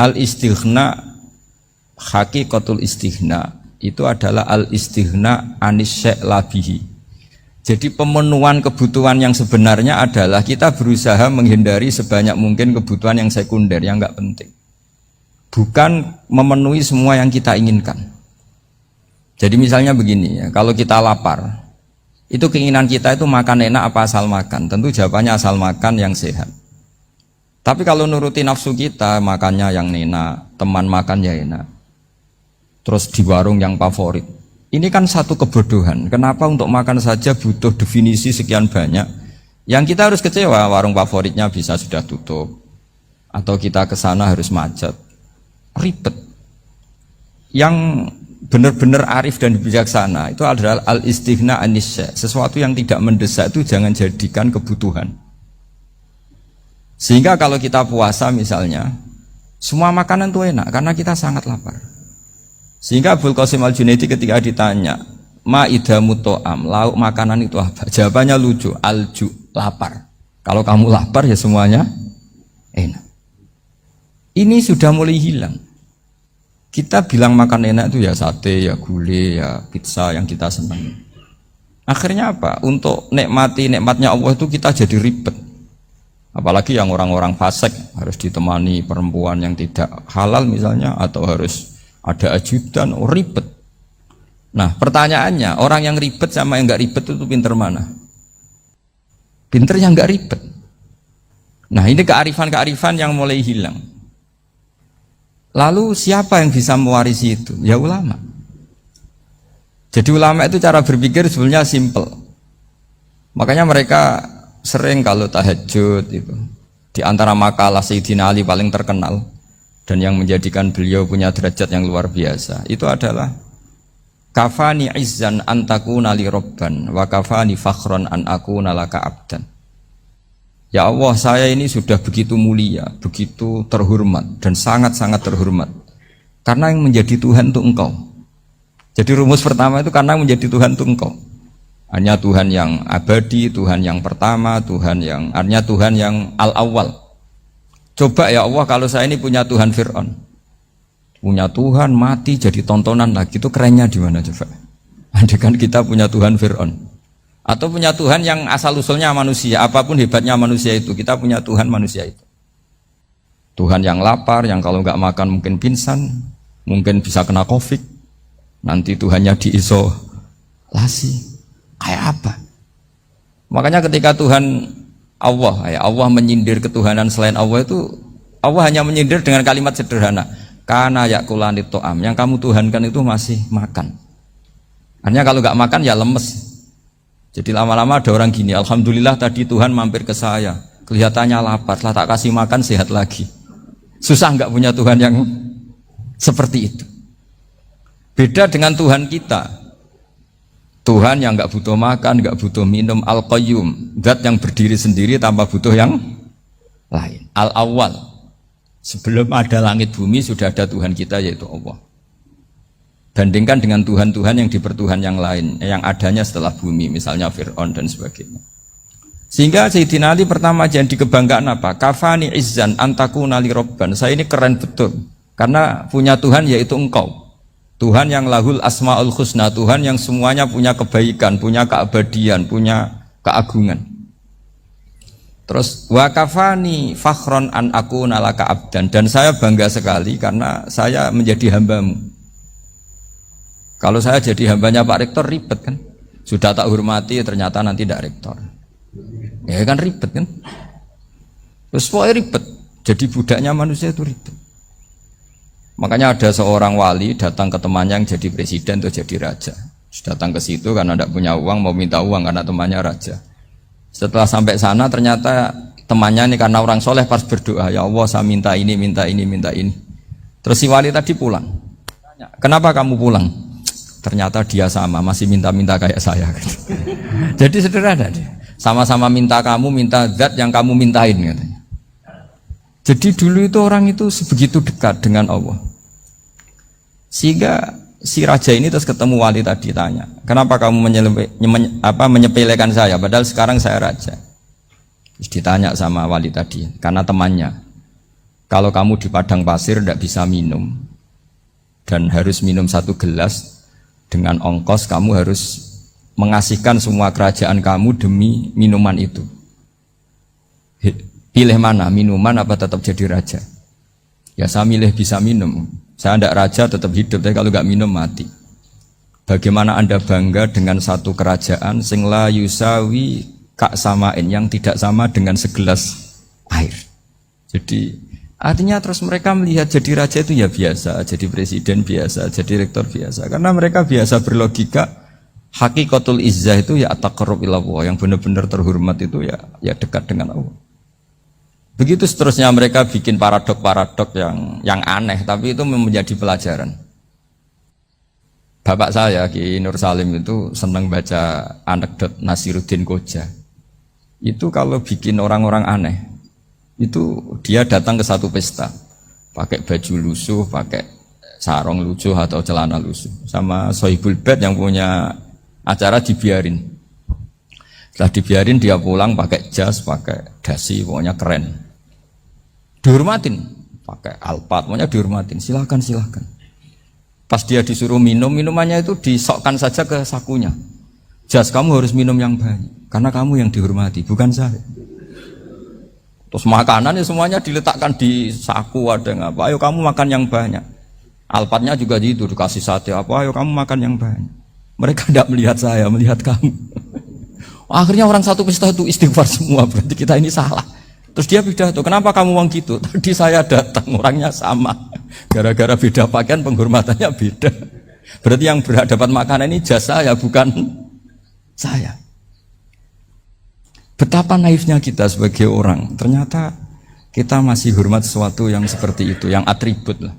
Al-istighna, hakikatul istighna itu adalah al-istighna anis syai' labihi. Jadi pemenuhan kebutuhan yang sebenarnya adalah kita berusaha menghindari sebanyak mungkin kebutuhan yang sekunder, yang enggak penting. Bukan memenuhi semua yang kita inginkan. Jadi misalnya begini ya, kalau kita lapar, itu keinginan kita itu makan enak apa asal makan? Tentu jawabannya asal makan yang sehat. Tapi kalau nuruti nafsu kita, makannya yang enak, teman makan ya enak, terus di warung yang favorit. Ini kan satu kebodohan. Kenapa untuk makan saja butuh definisi sekian banyak? Yang kita harus kecewa, warung favoritnya bisa sudah tutup, atau kita ke sana harus macet, ribet. Yang benar-benar arif dan bijaksana itu adalah al-istighna anisya. Sesuatu yang tidak mendesak itu jangan jadikan kebutuhan. Sehingga kalau kita puasa misalnya, semua makanan itu enak karena kita sangat lapar. Sehingga Abul Qasim Al-Junaidi ketika ditanya, ma'idamu to'am, lauk makanan itu apa? Jawabannya lucu, alju, lapar. Kalau kamu lapar ya semuanya enak. Ini sudah mulai hilang. Kita bilang makan enak itu ya sate, ya gulai, ya pizza yang kita senang. Akhirnya apa? Untuk nikmatnya Allah itu kita jadi ribet. Apalagi yang orang-orang fasik harus ditemani perempuan yang tidak halal misalnya, atau harus ada ajudan, ribet. Nah pertanyaannya, orang yang ribet sama yang nggak ribet itu pinter mana? Pinter yang nggak ribet. Nah ini kearifan-kearifan yang mulai hilang. Lalu siapa yang bisa mewarisi itu? Ya ulama. Jadi ulama itu cara berpikir sebenarnya simple. Makanya mereka sering kalau tahajud itu, di antara makalah Sayyidina Ali paling terkenal dan yang menjadikan beliau punya derajat yang luar biasa itu adalah kafani izzan antakuna li robban wa kafani fakhron an akuna laka abdan. Ya Allah, saya ini sudah begitu mulia, begitu terhormat dan sangat-sangat terhormat karena yang menjadi Tuhan itu Engkau. Jadi rumus pertama itu karena menjadi Tuhan itu Engkau. Hanya Tuhan yang abadi, Tuhan yang pertama, hanya Tuhan yang al-awwal. Coba ya Allah, kalau saya ini punya Tuhan Fir'aun, punya Tuhan mati jadi tontonan lagi, itu kerennya di mana coba? Andai kan kita punya Tuhan Fir'aun, atau punya Tuhan yang asal usulnya manusia, apapun hebatnya manusia itu, kita punya Tuhan manusia itu. Tuhan yang lapar, yang kalau nggak makan mungkin pingsan, mungkin bisa kena COVID, nanti Tuhannya diisolasi. Kayak apa? Makanya ketika Tuhan Allah menyindir ketuhanan selain Allah itu, Allah hanya menyindir dengan kalimat sederhana, kana yakulani to'am, yang kamu tuhankan itu masih makan. Hanya kalau nggak makan ya lemes. Jadi lama-lama ada orang gini, alhamdulillah tadi Tuhan mampir ke saya, kelihatannya lapar, setelah tak kasih makan sehat lagi. Susah nggak punya Tuhan yang seperti itu. Beda dengan Tuhan kita. Tuhan yang nggak butuh makan, nggak butuh minum, Al-Qayyum, zat yang berdiri sendiri tanpa butuh yang lain. Al-Awwal, sebelum ada langit bumi sudah ada Tuhan kita yaitu Allah. Bandingkan dengan Tuhan-Tuhan yang dipertuhan yang lain, yang adanya setelah bumi, misalnya Fir'aun dan sebagainya. Sehingga Sayyidina Ali pertama jadi kebanggaan apa? Kafani izzan antakuna li robban. Saya ini keren betul karena punya Tuhan yaitu Engkau. Tuhan yang lahul asma'ul husna, Tuhan yang semuanya punya kebaikan, punya keabadian, punya keagungan. Terus wa kafani fakhron an akuna laka abdan, dan saya bangga sekali karena saya menjadi hambamu. Kalau saya jadi hambanya Pak Rektor ribet kan, sudah tak hormati ternyata nanti tidak rektor, ya kan ribet kan. Terus pokoknya ribet, jadi budaknya manusia itu ribet. Makanya ada seorang wali datang ke temannya yang jadi presiden atau jadi raja. Datang ke situ karena tidak punya uang, mau minta uang karena temannya raja. Setelah sampai sana ternyata temannya ini karena orang soleh pas berdoa, ya Allah saya minta ini, minta ini, minta ini. Terus si wali tadi pulang. Kenapa kamu pulang? Ternyata dia sama, masih minta-minta kayak saya. Jadi sederhana dia. Sama-sama minta kamu, minta zat yang kamu mintain katanya. Jadi dulu itu orang itu sebegitu dekat dengan Allah. Sehingga si raja ini terus ketemu wali tadi tanya, kenapa kamu menyepelekan saya padahal sekarang saya raja. Terus ditanya sama wali tadi, karena temannya, Kalau kamu di padang pasir tidak bisa minum dan harus minum 1 gelas, dengan ongkos kamu harus mengasihkan semua kerajaan kamu demi minuman itu. Pilih mana, minuman apa tetap jadi raja? Ya saya milih bisa minum. Saya tidak raja tetap hidup, tapi kalau nggak minum mati. Bagaimana Anda bangga dengan satu kerajaan sing la yusawi kak samain, yang tidak sama dengan segelas air. Jadi artinya terus mereka melihat jadi raja itu ya biasa, jadi presiden biasa, jadi rektor biasa. Karena mereka biasa berlogika hakikatul izzah itu ya at-taqarrub ila Allah, yang benar-benar terhormat itu ya dekat dengan Allah. Begitu seterusnya mereka bikin paradok-paradok yang aneh, tapi itu menjadi pelajaran. Bapak saya Ki Nur Salim itu senang baca anekdot Nasiruddin Koja. Itu kalau bikin orang-orang aneh, itu dia datang ke satu pesta, pakai baju lusuh, pakai sarung lusuh atau celana lusuh, sama Sohibul Bait yang punya acara dibiarin. Setelah dibiarin dia pulang pakai jas, pakai dasi, pokoknya keren. Dihormatin, pakai alpat, pokoknya dihormatin. Silakan. Pas dia disuruh minum, minumannya itu disokkan saja ke sakunya. Jas, kamu harus minum yang banyak, karena kamu yang dihormati, bukan saya. Terus makanan ya semuanya diletakkan di saku, ada nggak apa? Ayo kamu makan yang banyak. Alpatnya juga gitu, dikasih sate apa? Ayo kamu makan yang banyak. Mereka tidak melihat saya, melihat kamu. Akhirnya orang satu pesta itu istighfar semua, berarti kita ini salah. Terus dia pidato, kenapa kamu uang gitu? Tadi saya datang, orangnya sama. Gara-gara beda pakaian, penghormatannya beda. Berarti yang berhak dapat makanan ini jasa ya, bukan saya. Betapa naifnya kita sebagai orang. Ternyata kita masih hormat sesuatu yang seperti itu, yang atribut lah.